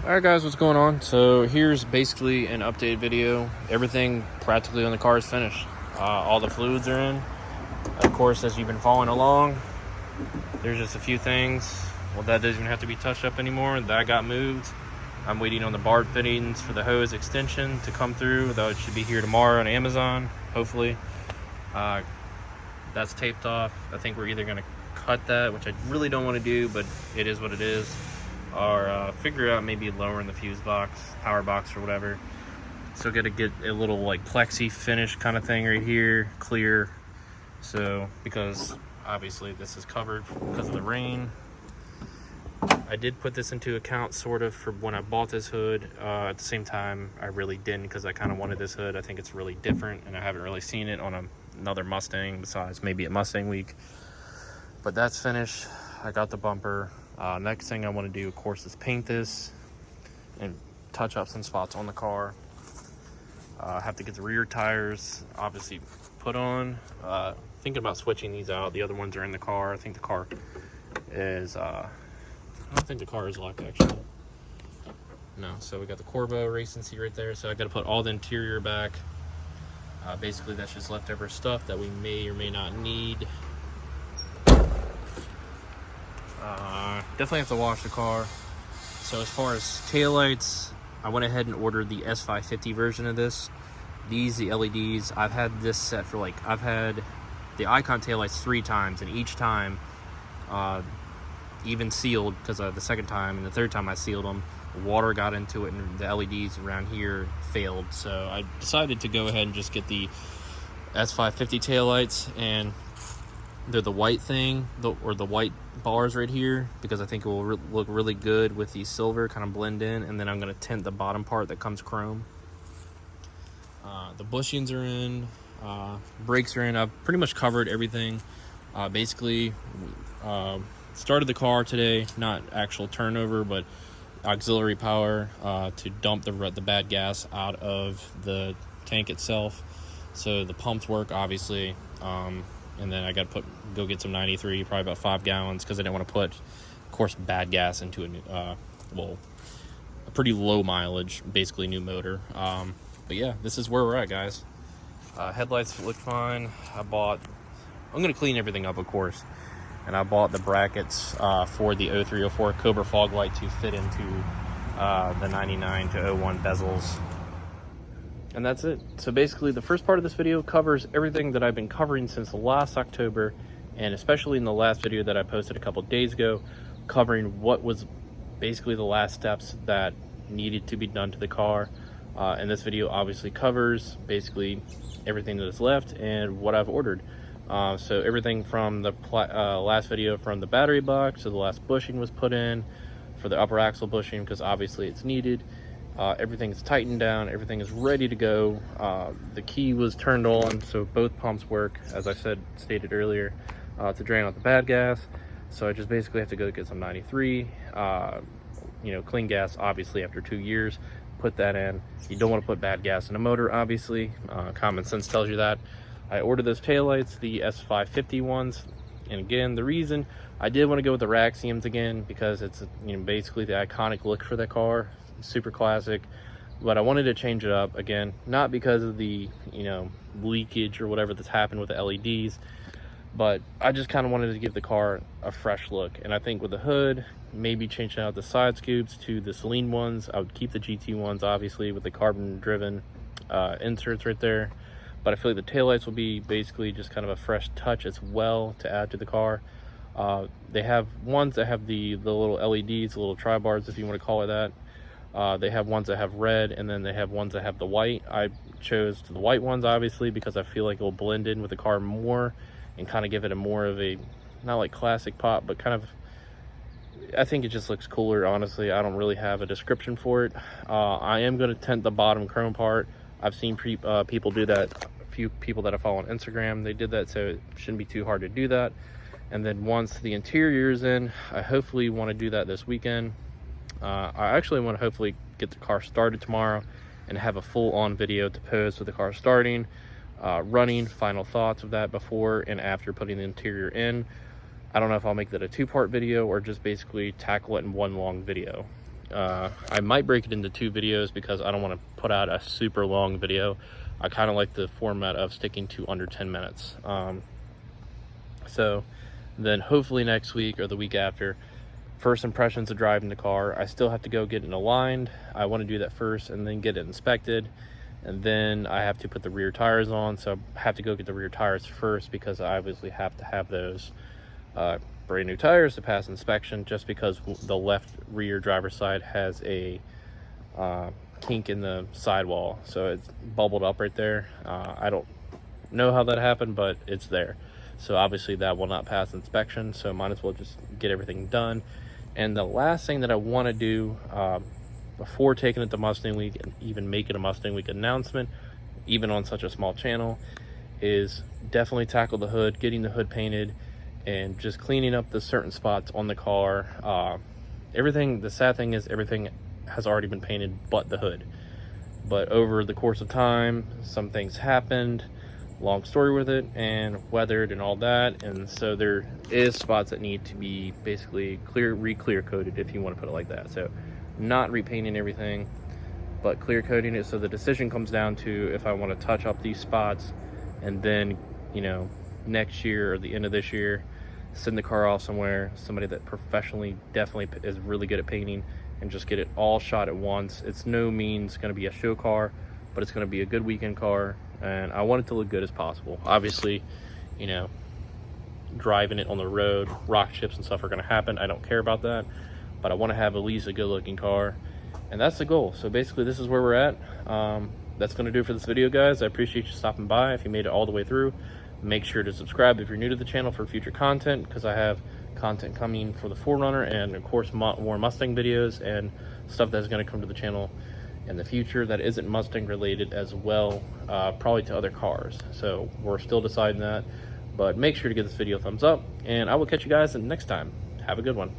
Alright guys, what's going on? So here's basically an update video. Everything practically on the car is finished. All the fluids are in. Of course, as you've been following along, there's just a few things. Well, that doesn't even have to be touched up anymore. That got moved. I'm waiting on the barb fittings for the hose extension to come through. Though it should be here tomorrow on Amazon, hopefully. That's taped off. I think we're either going to cut that, which I really don't want to do, but it is what it is, or figure out maybe lowering the fuse box, power box, or whatever. So got to get a little like plexi finish kind of thing right here, clear. So because obviously this is covered because of the rain. I did put this into account sort of for when I bought this hood. At the same time, I really didn't, because I kind of wanted this hood. I think it's really different, and I haven't really seen it on another Mustang besides maybe at Mustang Week. But that's finished. I got the bumper. Next thing I want to do, of course, is paint this and touch up some spots on the car. I have to get the rear tires obviously put on. Thinking about switching these out. The other ones are in the car. I think the car is I don't think the car is locked, actually. No, so we got the Corvo racing seat right there. So I got to put all the interior back. Basically, that's just leftover stuff that we may or may not need. Definitely have to wash the car. So as far as taillights, I went ahead and ordered the S550 version of this. The LEDs, I've had this set for I've had the Icon taillights 3 times, and each time, even sealed, because the second time and the third time I sealed them, water got into it and the LEDs around here failed. So I decided to go ahead and just get the S550 taillights, and they're the white thing, or the white bars right here, because I think it will look really good with the silver, kind of blend in. And then I'm going to tint the bottom part that comes chrome. The bushings are in, brakes are in. I've pretty much covered everything. Basically, started the car today, not actual turnover, but auxiliary power to dump the bad gas out of the tank itself. So the pumps work, obviously, and then I got to go get some 93, probably about 5 gallons, because I didn't want to put, of course, bad gas into a pretty low mileage, basically new motor. But yeah, this is where we're at, guys. Headlights look fine. I'm going to clean everything up, of course. And I bought the brackets for the 0304 Cobra fog light to fit into the 99 to 01 bezels. And that's it. So basically, the first part of this video covers everything that I've been covering since last October, and especially in the last video that I posted a couple days ago, covering what was basically the last steps that needed to be done to the car. And this video obviously covers basically everything that is left and what I've ordered. So everything from the last video, from the battery box to the last bushing was put in for the upper axle bushing, because obviously it's needed. Everything is tightened down, everything is ready to go. The key was turned on, so both pumps work, as I stated earlier, to drain out the bad gas. So I just basically have to go get some 93, clean gas, obviously, after 2 years. Put that in. You don't want to put bad gas in a motor, obviously. Common sense tells you that. I ordered those taillights, the S550 ones, and again, the reason I did want to go with the Raxiums again, because it's basically the iconic look for the car, super classic. But I wanted to change it up again, not because of the leakage or whatever that's happened with the LEDs, but I just kind of wanted to give the car a fresh look. And I think with the hood, maybe changing out the side scoops to the Celine ones. I would keep the GT ones, obviously, with the carbon driven inserts right there. But I feel like the taillights will be basically just kind of a fresh touch as well to add to the car. They have ones that have the little LEDs, the little tri-bars, if you want to call it that. They have ones that have red, and then they have ones that have the white. I chose the white ones, obviously, because I feel like it will blend in with the car more and kind of give it a more of a, not like classic pop, but kind of, I think it just looks cooler, honestly. I don't really have a description for it. I am going to tint the bottom chrome part. I've seen people do that. A few people that I follow on Instagram, they did that, so it shouldn't be too hard to do that. And then once the interior is in, I hopefully want to do that this weekend. I actually want to hopefully get the car started tomorrow and have a full-on video to post with the car starting, running, final thoughts of that before and after putting the interior in. I don't know if I'll make that a 2-part video or just basically tackle it in one long video. I might break it into 2 videos because I don't want to put out a super long video. I kind of like the format of sticking to under 10 minutes. So then hopefully next week or the week after, first impressions of driving the car. I still have to go get it aligned. I want to do that first and then get it inspected. And then I have to put the rear tires on. So I have to go get the rear tires first because I obviously have to have those brand new tires to pass inspection, just because the left rear driver's side has a kink in the sidewall. So it's bubbled up right there. I don't know how that happened, but it's there. So obviously that will not pass inspection. So might as well just get everything done. And the last thing that I want to do before taking it to Mustang Week and even making a Mustang Week announcement, even on such a small channel, is definitely tackle the hood, getting the hood painted, and just cleaning up the certain spots on the car. Everything, the sad thing is everything has already been painted but the hood. But over the course of time, some things happened, long story with it, and weathered and all that, and so there is spots that need to be basically re-clear coated, if you want to put it like that. So not repainting everything, but clear coating it. So the decision comes down to if I want to touch up these spots and then, you know, next year or the end of this year, send the car off somewhere, somebody that professionally definitely is really good at painting, and just get it all shot at once. It's no means going to be a show car, but it's going to be a good weekend car, and I want it to look good as possible. Obviously, you know, driving it on the road, rock chips and stuff are going to happen. I don't care about that, but I want to have at least a good looking car, and that's the goal. So basically this is where we're at. That's going to do it for this video, guys. I appreciate you stopping by. If you made it all the way through, make sure to subscribe if you're new to the channel for future content, because I have content coming for the 4Runner and of course more Mustang videos and stuff that's going to come to the channel in the future that isn't Mustang related as well, probably to other cars. So we're still deciding that, but make sure to give this video a thumbs up, and I will catch you guys next time. Have a good one.